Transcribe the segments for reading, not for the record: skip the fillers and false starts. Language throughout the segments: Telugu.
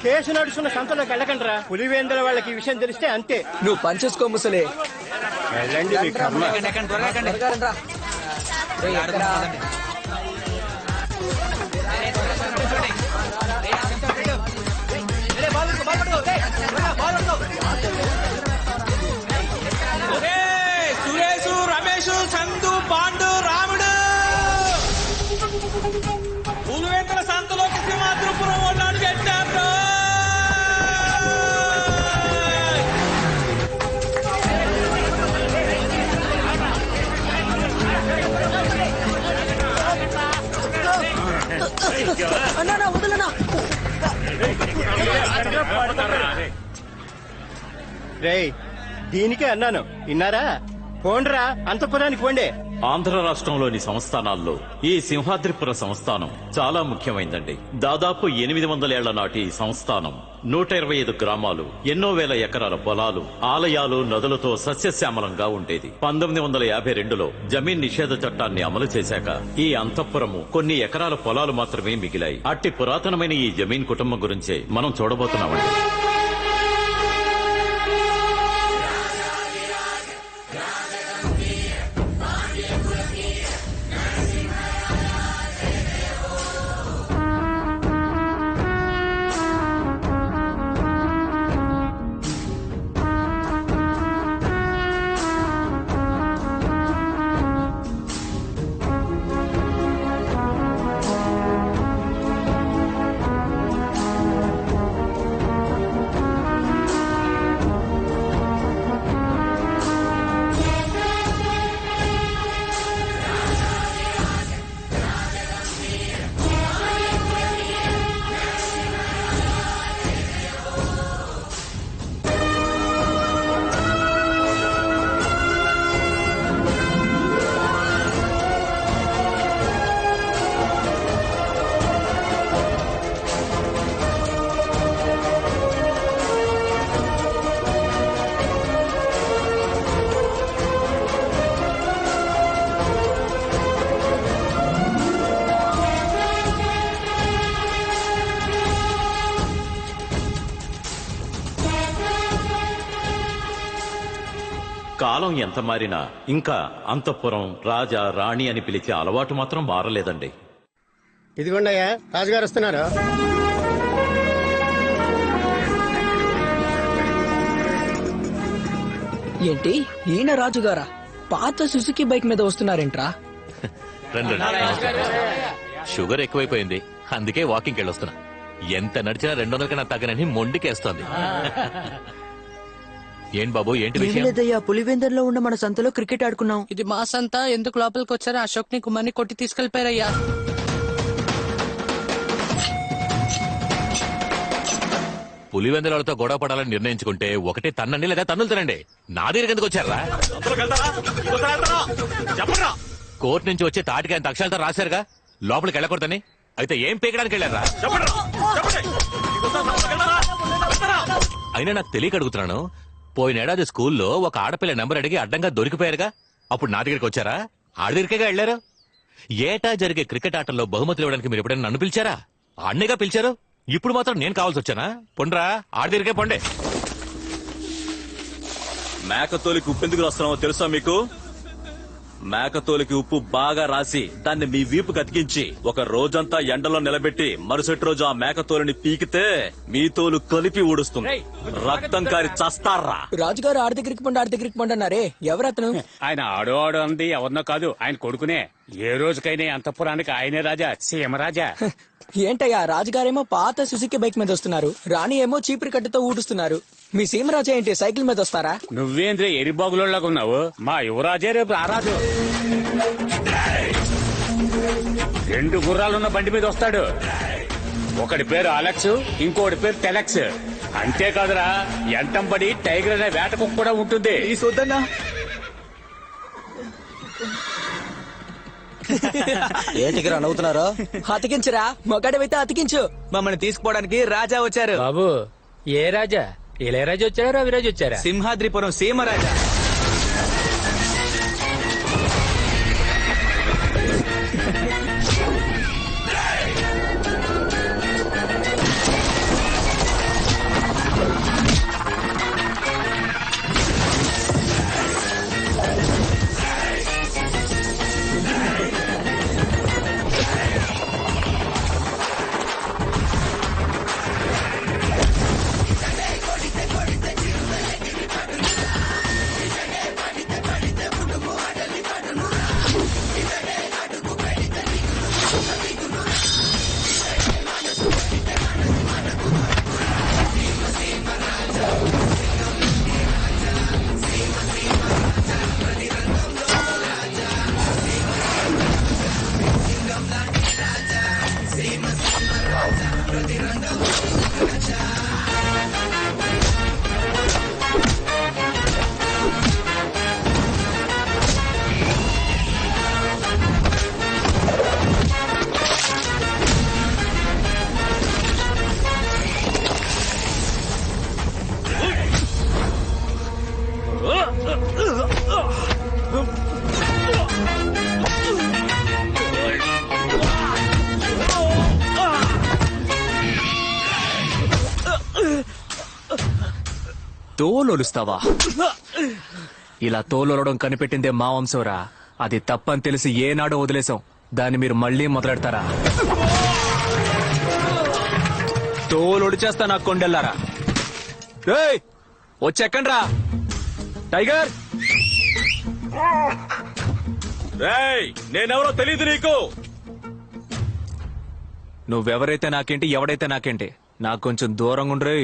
కేసు నడుస్తున్న సంతలోకి వెళ్ళకండి రా. పులివేంద్ర వాళ్ళకి ఈ విషయం తెలిస్తే అంతే. నువ్వు పనిచేసుకో ముసలి. వెళ్ళండి మీ కర్మ. సురేష్, రమేష్, చందు, పాండు, రాముడు పులివేంద్ర సంతలోకి సింహాద్రిపురం వాళ్ళు అడుగెట్టారు. అన్నా వదలనా. రేయ్, దీనికే అన్నాను, విన్నారా? పోండ్రా, అంతఃపురానికి పోండే. ఆంధ్ర రాష్ట్రంలోని సంస్థానాల్లో ఈ సింహాద్రిపుర సంస్థానం చాలా ముఖ్యమైందండి. దాదాపు 800 ఏళ్ల నాటి ఈ సంస్థానం 125 గ్రామాలు, ఎన్నో వేల ఎకరాల పొలాలు, ఆలయాలు, నదులతో సస్యశ్యామలంగా ఉండేది. 1952లో జమీన్ నిషేధ చట్టాన్ని అమలు చేశాక ఈ అంతఃపురము కొన్ని ఎకరాల పొలాలు మాత్రమే మిగిలాయి. అట్టి పురాతనమైన ఈ జమీన్ కుటుంబం గురించే మనం చూడబోతున్నామండి. కాలం ఎంత మారినా ఇంకా అంతఃపురం రాజా రాణి అని పిలిచే అలవాటు మాత్రం మారలేదండి. ఇదిగోండయ్యా, రాజుగారు వస్తున్నారు. ఏంటి ఈయన రాజుగారా? పాత సుజుకి బైక్ మీద వస్తున్నారేంట్రా? షుగర్ ఎక్కువైపోయింది, అందుకే వాకింగ్ వెళ్ళొస్తున్నా. ఎంత నడిచినా 200 కన్నా తగ్గనని మొండికేస్తోంది. ఏం బాబు, ఏంటి విషయం? లేదయ్యా, పులివెందర్లో ఉన్న మన సంతలో క్రికెట్ ఆడుకున్నాం. ఇది మా సంత, ఎందుకు లోపలికి వచ్చారో అశోక్ ని కుమార్ని కొట్టి తీసుకెళ్లిపోయారయ్యా. పులివెందులతో గొడవ పడాలని నిర్ణయించుకుంటే ఒకటే తన్నండి లేదా తన్నులు తినండి. నా దగ్గరికి ఎందుకు వచ్చారా? కోర్టు నుంచి వచ్చే తాటికి ఆయన అక్షరాలతో రాశారుగా లోపలికి వెళ్ళకూడదని. అయితే ఏం పీకడానికి వెళ్ళారా? అయినా నాకు తెలియక అడుగుతున్నాను. పోయినేడాది స్కూల్లో ఒక ఆడపిల్ల నెంబర్ అడిగి అడ్డంగా దొరికిపోయారుగా, అప్పుడు నా దగ్గరికి వచ్చారా? ఆడ దగ్గరికేగా వెళ్లారు. ఏటా జరిగే క్రికెట్ ఆటల్లో బహుమతులు ఇవ్వడానికి మీరు ఎప్పుడైనా నన్ను పిలిచారా? అన్నగా పిలిచారు. ఇప్పుడు మాత్రం నేను కావాల్సి వచ్చానా? పొండ్రా, ఆడ దగ్గరికే పొండే. మేకతోలికి ఉప్పు ఎందుకు రాస్తున్నావో తెలుసా మీకు? మేకతోలికి ఉప్పు బాగా రాసి దాన్ని మీ వీపుకి అతికించి ఒక రోజంతా ఎండలో నిలబెట్టి మరుసటి రోజు ఆ మేకతోలిని పీకితే మీ తోలు కలిపి ఊడుస్తుంది. రక్తం కారి చస్తారా? రాజుగారు ఆడ దగ్గరికి పండు, ఆడ దగ్గరికి పండు అన్నారే, ఎవరతను? ఆయన ఆడు అంది ఎవరినో కాదు, ఆయన కొడుకునే. ఏ రోజుకైనా అంతఃపురానికి ఆయనే రాజా, సీమరాజా. ఏంటయ్యా, రాజుగారేమో పాత సుజుకి బైక్ మీద వస్తున్నారు, రాణి ఏమో చీపురు కట్టతో ఊడుస్తున్నారు. మీ సీమరాజా ఏంటి సైకిల్ మీద వస్తారా? నువ్వేంద్రే ఎరిబాగులోలాగా ఉన్నావు. మా యువరాజే రేపు రారాజు. 2 గుర్రాలున్న బండి మీద వస్తాడు. ఒకటి పేరు అలెక్స్, ఇంకోటి పేరు టెలెక్స్. అంతేకాదురా, ఎంటంపడి టైగర్ అనే వేటకు కూడా ఉంటుంది. ఈ సొద్దన్నా ఏంటికి నవ్వుతున్నారో? అతికించురా, మొగాడివైతే అతికించు. మమ్మల్ని తీసుకుపోవడానికి రాజా వచ్చారు. బాబు, ఏ రాజా? ఇళయరాజు వచ్చారా, రవిరాజు వచ్చారా? సింహాద్రిపురం సీమరాజా. తోలొలుస్తావా? ఇలా తోలొలడం కనిపెట్టిందే మా వంశంరా. అది తప్పని తెలిసి ఏనాడో వదిలేసాం. దాన్ని మీరు మళ్ళీ మొదలెడతారా? తోలొడిచేస్తా నా కొండెల్లారా. వచ్చెక్కండ్రా. టైగర్, రేయ్, నేనెవరో తెలీదు నీకు. నువ్వెవరైతే నాకేంటి, ఎవడైతే నాకేంటి. నాకు కొంచెం దూరంగా ఉండ్రే.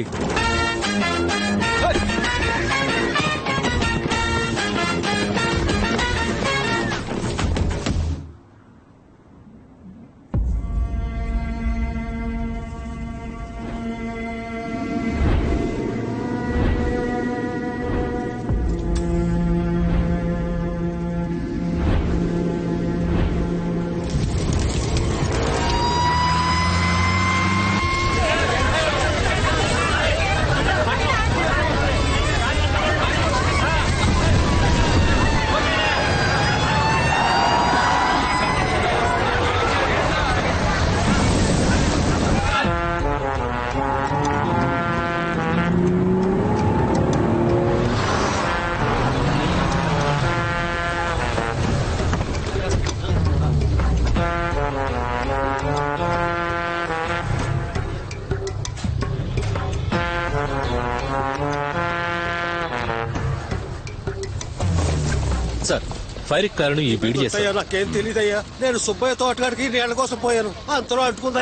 సార్, ఫైర్ కారణం ఈ బీడి చేశారు. నాకేం తెలియదయ్యా. నేను సుబ్బయ్య తోటగాడికి నీళ్ల కోసం పోయాను. అంతలో అంటుకుందా.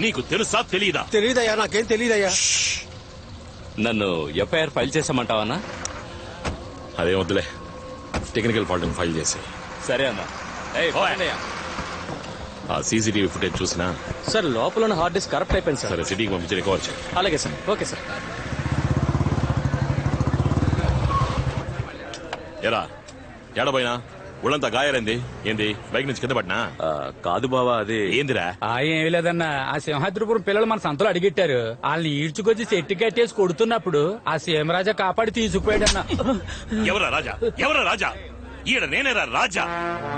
నీకు తెలుసా తెలీదా? తెలియదయ్యా, నాకేం తెలియదయ్యా. నన్ను ఎఫ్ఐఆర్ ఫైల్ చేసామంటావన్నా? అదే వద్దులే, టెక్నికల్ ఫాల్ట్ ఫైల్ చేసి. సరే అన్నా. ఆ సీసీటీవీ ఫుటేజ్ చూసినా? సార్, లోపల హార్డ్ డిస్క్ కరప్ట్ అయిపోయింది సార్. సరే, సిటీకి పంపించి రికవర్ చేయి. అలాగే సార్. Okay sir. ఎరా ఏడబోయినా? ఒళ్ళంతా గాయారైంది ఏంది? బైక్ నుంచి కింద పడినా? కాదు బావా, అది ఏందిరా? ఏమి లేదన్నా, ఆ సింహాద్రిపురం పిల్లలు మన సంతలో అడిగెట్టారు. వాళ్ళని ఈడ్చుకొచ్చి చెట్టు కట్టేసి కొడుతున్నప్పుడు ఆ సీమరాజా కాపాడి తీసుకుపోయాడన్నా. ఎవరా రాజా? ఎవరా రాజా? ఈడ నేనేరా రాజా?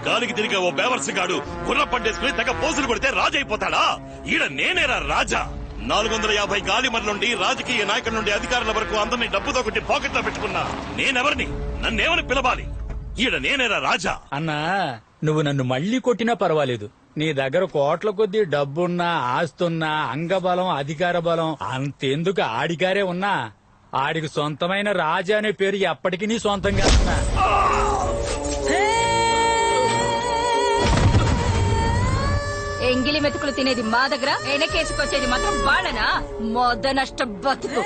గాలికి తిరిగే ఓ బేవర్స్ గాడు గుర్ర పట్టేసుకుని తెగ పోసులు కొడితే రాజు అయిపోతాడా? ఈడ నేనేరా రాజా? 450 గాలిమర్ల నుండి రాజకీయ నాయకుల నుండి అధికారుల వరకు అందరినీ డబ్బుతో కొట్టి పాకెట్లో పెట్టుకున్నా నేనెవరిని? నన్నేమని పిలవాలి? ఈడ నేనేరా రాజా? అన్నా, నువ్వు నన్ను మళ్ళీ కొట్టినా పర్వాలేదు. నీ దగ్గర కోట్ల కొద్దీ డబ్బున్నా, ఆస్తున్నా, అంగబలం, అధికార బలం అంతెందుకు ఆడిగారే ఉన్నా ఆడికి సొంతమైన రాజా అనే పేరు ఎప్పటికీ నీ సొంతంగా ఉన్నా. ఎంగిలి మెతుకులు తినేది మా దగ్గర, వెనకేసుకొచ్చేది మాత్రం వాళ్ళనా? మొద నష్ట బతుకు.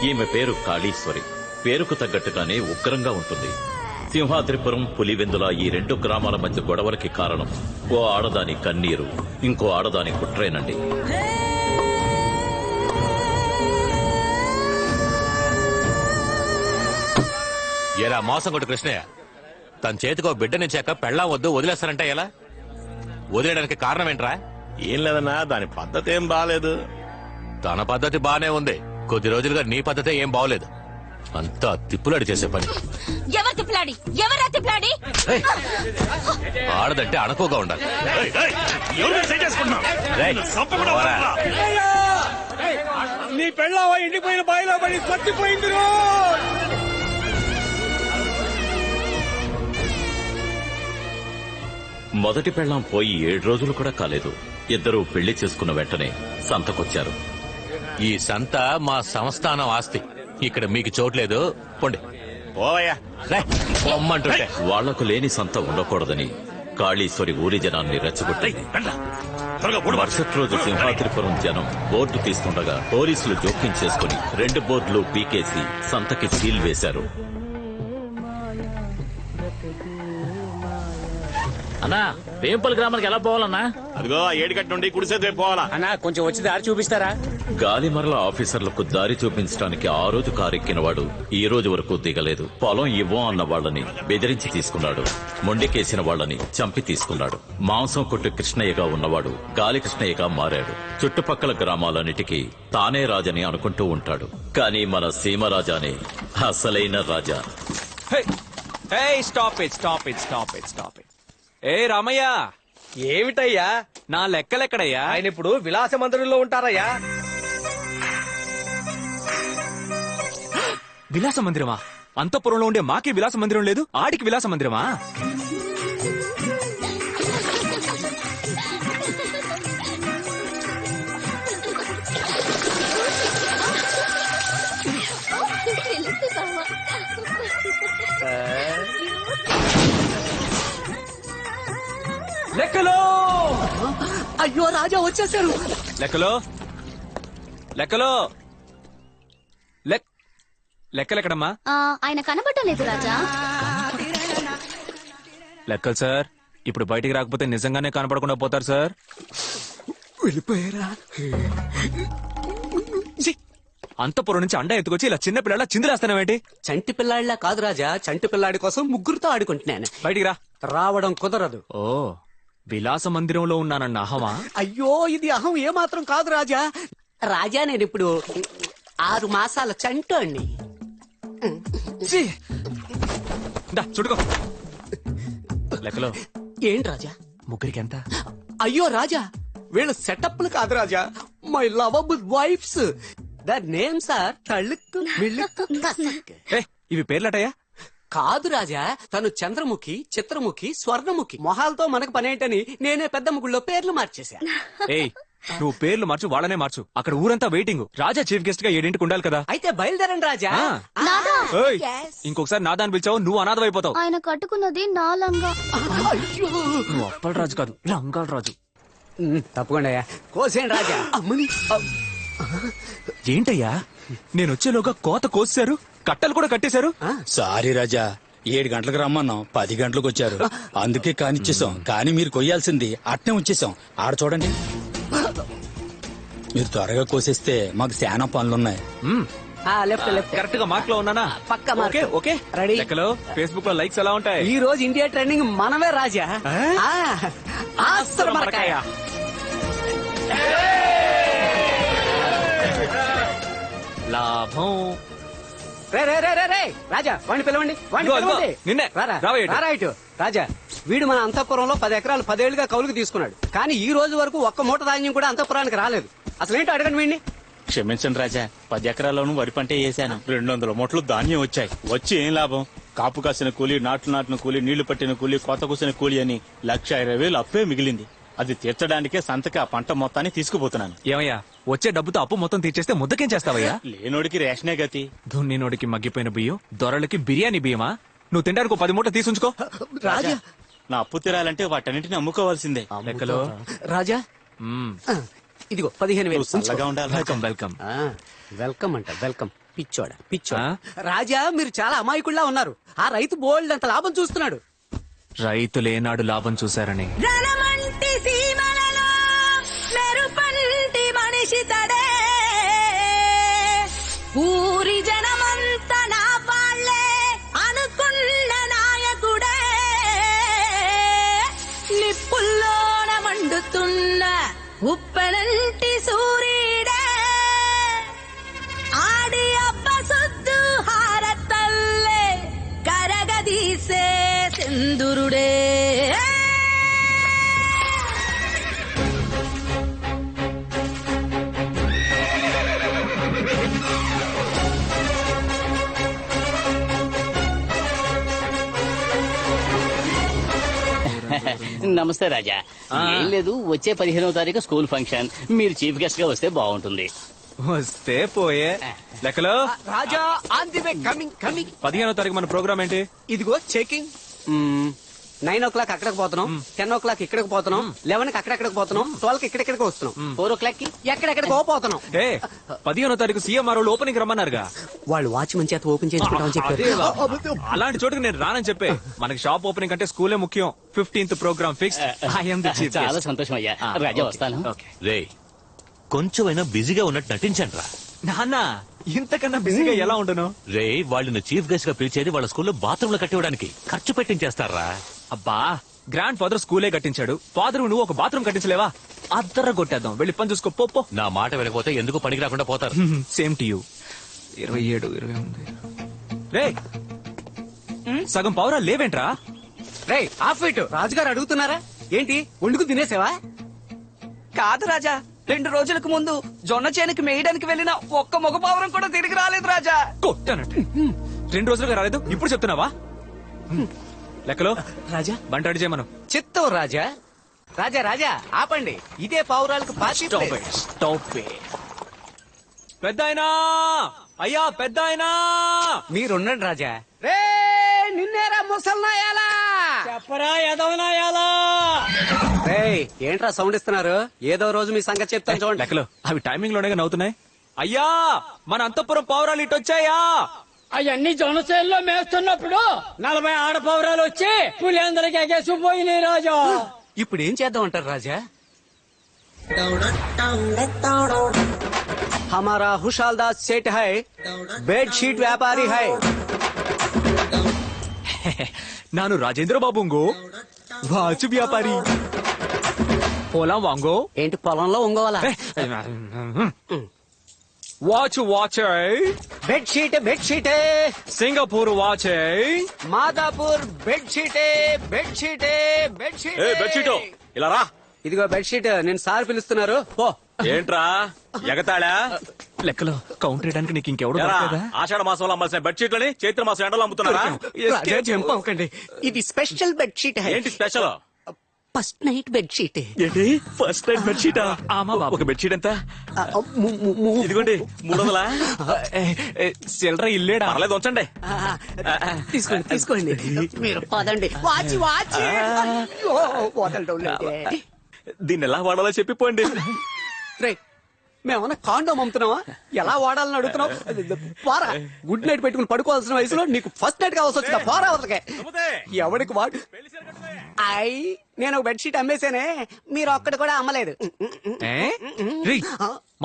ఈమె పేరు కాళీశ్వరి. పేరుకు తగ్గట్టుగానే ఉగ్రంగా ఉంటుంది. సింహాద్రిపురం, పులివెందుల ఈ 2 గ్రామాల మధ్య గొడవలకి కారణం ఓ ఆడదాని కన్నీరు, ఇంకో ఆడదాని కుట్రేనండి. ఏరా మోసం కొట్టు కృష్ణయ్య, తన చేతికో బిడ్డనిచ్చాక పెళ్ళాం వద్దు వదిలేస్తారంటే ఎలా? వదిలేయడానికి కారణం ఏంట్రా? ఏం లేదన్నా, దాని పద్ధతి ఏం బాలేదు. తన పద్ధతి బానే ఉంది, కొద్ది రోజులుగా నీ పద్ధతే ఏం బాగోలేదు. అంతా తిప్పులాడి చేసే పని. ఎవరు తిప్పలాడి? ఎవరా తిప్పలాడి? ఆడదంటే అణకువగా ఉండాలి. నీ పెళ్ళావా ఎండిపోయిన బాయిలో పడి పట్టిపోయింది. మొదటి పెళ్ళాం పోయి 7 రోజులు కూడా కాలేదు. ఇద్దరూ పెళ్లి చేసుకున్న వెంటనే సంతకొచ్చారు. ఈ సంత మా సంస్థానం ఆస్తి, ఇక్కడ మీకు చోట్లేదు, పొండి. పొమ్మంటుంటే వాళ్లకు లేని సంత ఉండకూడదని కాళీశ్వరి ఊరి జనాన్ని రెచ్చగొట్టింది. మరుసటి రోజు సింహాద్రిపురం జనం బోర్డు తీస్తుండగా పోలీసులు జోక్యం చేసుకుని 2 బోర్డులు పీకేసి సంతకి సీల్ వేశారు. అన్నా, వేంపల్లి గ్రామానికి ఎలా పోవాలన్నా? అదిగో ఏడిగట్టు నుండి కుడిసేదే పోవాలా అన్నా, కొంచెం వచ్చి దారి చూపిస్తారా? గాలిమరల ఆఫీసర్లకు దారి చూపించడానికి ఆ రోజు కారెక్కినవాడు ఈ రోజు వరకు దిగలేదు. పొలం ఇవ్వం అన్న వాళ్ళని బెదిరించి తీసుకున్నాడు. మొండికేసిన వాళ్ళని చంపి తీసుకున్నాడు. మాంసం కొట్టు కృష్ణయ్యగా ఉన్నవాడు గాలి కృష్ణయ్యగా మారాడు. చుట్టుపక్కల గ్రామాలన్నిటికీ తానే రాజని అనుకుంటూ ఉంటాడు. కానీ మన సీమరాజానే అసలైన రాజా. Stop it. ఏ రామయ్య, ఏమిటయ్యా? నా లెక్కలెక్కడయ్యా? ఆయన ఇప్పుడు విలాస మందిరంలో ఉంటారయ్యా. విలాస మందిరమా? అంతఃపురంలో ఉండే మాకే విలాస మందిరం లేదు, ఆడికి విలాస మందిరమా? లెక్కలో అయ్యో రాజా వచ్చేసారు. లెక్కలో లెక్కలో లెక్కలెక్కడమ్మా? ఆయన కనబడలేదు రాజా. లెక్కలు సార్, ఇప్పుడు బయటికి రాకపోతే నిజంగానే కనపడకుండా పోతారు సార్. వెళ్ళిపోయారా? అంతపురం నుంచి అండా ఎత్తుకొచ్చి ఇలా చిన్న పిల్లల చిందులేస్తానేంటి? చంటి పిల్లాడిలా కాదు రాజా, చంటి పిల్లాడి కోసం ముగ్గురుతో ఆడుకుంటున్నాను. బయటికి రా. రావడం కుదరదు. ఓ, విలాస మందిరంలో ఉన్నానన్న అహమా? అయ్యో ఇది అహం ఏమాత్రం కాదు రాజా. రాజా నేను ఇప్పుడు 6 మాసాల చంటోణ్ణి. చుడుకో. లెక్కలో ఏంటి రాజా? ముగ్గురికి ఎంత? అయ్యో రాజా, వీళ్ళు సెటప్లు కాదు Raja, my lovable wives. The names are తళుక్కు మిళుక్కు కసక్. ఇవి పేర్లటయ్యా? కాదు రాజా, తను చంద్రముఖి, చిత్రముఖి, స్వర్ణముఖి. మొహాలతో మనకు పనేంటని నేనే పెద్ద ముగ్గుల్లో పేర్లు మార్చేశా. ఏయ్, నువ్వు పేర్లు మార్చు, వాళ్ళనే మార్చు. అక్కడ ఊరంతా వెయిటింగ్. రాజా చీఫ్ గెస్ట్ గా 7 ఉండాలి కదా. అయితే బయలుదేరండి రాజా. ఏయ్, ఇంకొకసారి నాదాన్ని పిలిచావు నువ్వు అనాథమైపోతావు. ఆయన కట్టుకున్నది నా లంగా. నువ్వు అప్పల రాజు కాదు, లంగాల రాజు. తప్పకుండా కోసేయండి రాజా. అమ్మని ఏంటయ్యా, నేను వచ్చేలోగా కోత కోసారు, కట్టలు కూడా కట్టేశారు. సారీ రాజా, 7 గంటలకు రమ్మన్నాం, 10 గంటలకు వచ్చారు. అందుకే కానిచ్చేసాం. కానీ మీరు కొయ్యాల్సింది అట్నే వచ్చేసాం. ఆడ చూడండి, మీరు త్వరగా కోసేస్తే మాకు చాలా పనులున్నాయి. లెఫ్ట్ లెఫ్ట్ కరెక్ట్ గా మార్క్ లో ఉన్నానా? పక్క మార్క్. Okay okay, ready. లెక్కలో ఫేస్బుక్ లో లైక్స్ ఎలా ఉంటాయి? ఈ రోజు ఇండియా ట్రెండింగ్ మనమే రాజా. ఆస్త్ర మరకాయ. లాభం. రే రే రే రే రే రాజా, వాడిని పిలవండి, వాడిని ఇదిగో, పిలవండి. ఇదిగో, నిన్నే. రారా, రావా ఇటు. రారా ఇటు. రాజా, వీడు మన అంతఃపురంలో 10 ఎకరాలు 10 ఏళ్లుగా కౌలుకు తీసుకున్నాడు. కానీ ఈ రోజు వరకు ఒక్క మూట ధాన్యం కూడా అంతఃపురానికి రాలేదు. అసలేంటో అడగండి వీడిని. క్షమించండి రాజా, 10 ఎకరాల్లోనూ వరి పంటే వేశాను. 200 మూటలు ధాన్యం వచ్చాయి. వచ్చి ఏం లాభం? కాపు కాసిన కూలి, నాట్లు నాటిన కూలి, నీళ్లు పట్టిన కూలి, కోత కూసిన కూలి అని 1,20,000 అప్పే మిగిలింది. అది తీర్చడానికే సంతకి ఆ పంట మొత్తాన్ని తీసుకుపోతున్నాను. ఏమయ్యా, వచ్చే డబ్బుతో అప్పు మొత్తం తీర్చేస్తే ముద్దకేం చేస్తావయ్యా? లేనోడికి రేషనే గతి. దున్నినోడికి మగ్గిపోయిన బియ్యం, దొరలకి బిర్యానీ బియ్యమా? నువ్వు తినడానికి 10 మూట తీసుంచుకో. రాజా, నా అప్పు తీరాలంటే వాటన్నిటిని అమ్ముకోవాల్సిందే. లెక్కలో రాజా, ఇదిగో 15,000. చల్లగా ఉండాలి. Welcome welcome. వెల్కమ్ అంట, వెల్కమ్. పిచ్చోడా పిచ్చోడా. రాజా, మీరు చాలా అమాయకుల్లా ఉన్నారు. ఆ రైతు బోల్డ్ అంత లాభం చూస్తున్నాడు. రైతులేనాడు లాభం చూశారని. రణమంటి సీమలలో మెరుపంటి మనిషి తడే, ఊరి జనమంత నా పాళ్లే అనుకున్న నాయకుడే, నిప్పుల్లోన మండుతున్న ఉప్పెనంటి సూర్యుడే, ఆడి అబ్బ సుద్దు హారతల్లే కరగదీసే సింధురుడే. నమస్తే రాజా. ఏం లేదు, వచ్చే 15వ తారీఖు స్కూల్ ఫంక్షన్. మీరు చీఫ్ గెస్ట్ గా వస్తే బాగుంటుంది. వస్తే పోయే. లెక్కలో Raja, on the way, coming coming. 15వ తారీఖు మన ప్రోగ్రామ్ ఏంటి? ఇదిగో చెకింగ్. 9 o'clock అక్కడికి పోతున్నాం, 10 o'clock ఇక్కడికి పోతున్నాం, 11కి అక్కడెక్కడికి పోతున్నాం, 12కి ఇక్కడెక్కడికి వస్తున్నాం, 4 o'clock కి ఎక్కడెక్కడికో పోతున్నాం. 15వ తారీఖు సీఎంఆర్ వాళ్ళు ఓపెనింగ్ రమ్మన్నారుగా. వాళ్ళు వాచ్మెన్ చేత ఓపెన్ చేసుకుంటామని చెప్పారు. అలాంటి చోటుకి నేను రానని చెప్పే. మనకి షాప్ ఓపెనింగ్ అంటే స్కూలే ముఖ్యం. 15th programme fix. చాలా సంతోషం అయ్యా. రాజా వస్తాను. రే, కొంచెమైనా బిజీగా ఉన్నట్టు నటించండి రా. నాన్న, ఇంతకన్నా బిజీగా ఎలా ఉండను? రే, వాళ్ళని చీఫ్ గెస్ట్ గా పిలిచేది వాళ్ళ స్కూల్లో బాత్రూమ్ లో కట్టివ్వడానికి. ఖర్చు పెట్టించేస్తారా? అబ్బా, గ్రాండ్ ఫాదర్ స్కూలే కట్టించాడు. ఫాదర్ నువ్వు ఒక బాత్రూమ్ కట్టించలేవా? అద్దర కొట్టేద్దాం. వెళ్ళి పని చూసుకో. పో. నా మాట వినకపోతే ఎందుకు పనికి రాకుండా పోతారు. Same to you. 27, 28. రే సగం పావురా లేవేంట్రా? రేయ్ ఆఫ్ ఇట్. రాజుగారు అడుగుతున్నారా ఏంటి? వండుకు తినేసావా? కాదు రాజా, 2 రోజులకు ముందు జొన్న చేనుకి మేయడానికి వెళ్ళిన ఒక్క మగ పావురం కూడా తిరిగి రాలేదు రాజా. కొట్టానంటే 2 రోజులుగా రాలేదు, ఇప్పుడు చెప్తున్నావా? లెక్కలో రాజా బంట రెడీ చేయమను. చిత్తం రాజా. రాజా రాజా ఆపండి. ఇదే పావురాలకు పాతి పెద్దాయనా, అయ్యా పెద్దాయనా, మీరుండండి రాజా. రే నిన్నేరా ముసల్నాయాలా చెప్పరా ఎదవనాయాలా. రేయ్ ఏంట్రా సౌండ్ ఇస్తున్నారు? ఏదో రోజు మీ సంగతి చెప్తాను చూడండి. లెక్కలో అవి టైమింగ్ లోనే నవ్వుతున్నాయి. అయ్యా మన అంతఃపురం పావురాలు ఇటు వచ్చాయా? అవన్నీ జొన్నసేల్లో మేస్తున్నప్పుడు 40 ఆడపౌరాలు వచ్చి పులిందరికి ఎగేసిపోయినాయి రాజా. ఇప్పుడు ఏం చేద్దాం అంటారు రాజా? हमारा हुशालदास सेठ है, बेडशीट व्यापारी है. ನಾನು ರಾಜೇಂದ್ರ ಬಾಬುಂಗೋ వాచ్ వ్యాపారి. పొలం వాంగో. ఏంటి పొలంలో ఒంగోవాలా? Watch bedsheet bedsheet Singapore watch Madhapur bedsheet bedsheet bedsheet. Bedsheet ఇలా రా. ఇదిగో బెడ్షీట్. నేను సార్ పిలుస్తున్నారు. పో. ఏంట్రా ఎగతాళా? లెక్కలో కౌంటర్ వేయడానికి నీకు ఇంకెవడు ఎరా, దొరకలేదా? ఆషాఢ మాసంలో అమ్మాల్సిన బెడ్షీట్లని చైత్ర మాసం ఎండలో అమ్ముతున్నారా? రాజా జంప్ అవ్వకండి. ఇది స్పెషల్ బెడ్షీట్. ఏంటి స్పెషల్? First night bedsheet. ఏంటి ఫస్ట్ నైట్ బెడ్షీటా? ఆమా బాబు. ఒక బెడ్షీట్ ఎంత? ఇదిగోండి 300. చిల్లర ఇల్లేడా? పర్లేదు ఉంచండి. తీసుకోండి తీసుకోండి. మీరు పదండి. వాచి వాచి. వదలడం లేదే. దీన్ని ఎలా వాడాలో చెప్పిపోండి. రే మేమన్నా కాండోమ్ అమ్ముతున్నావా? ఎలా వాడాలని అడుగుతున్నావు? పోరా. గుడ్ నైట్ పెట్టుకుని పడుకోవాల్సిన వయసులో నీకు ఫస్ట్ నైట్ కావాల్సి వచ్చిందా? పోరా వదలకే. ఎవరికి వాడు? నేను ఒక బెడ్షీట్ అమ్మేశానే, మీరు ఒక్కటి కూడా అమ్మలేదు. రేయ్,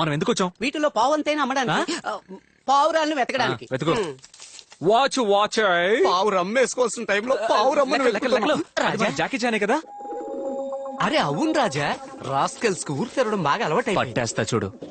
మనం ఎందుకు వచ్చాం? వీటిలో పావంతైనా అమ్మడానికి, పావురాలను వెతకడానికి. వెతుకో. వాచ్ పావురు అమ్మేసుకోవాల్సిన టైంలో పావురమ్మను జాకీ చానే కదా? అరే అవును రాజా. రాస్కెల్స్ కు ఊరు తిరగడం బాగా అలవాటు. పట్టేస్తా చూడు.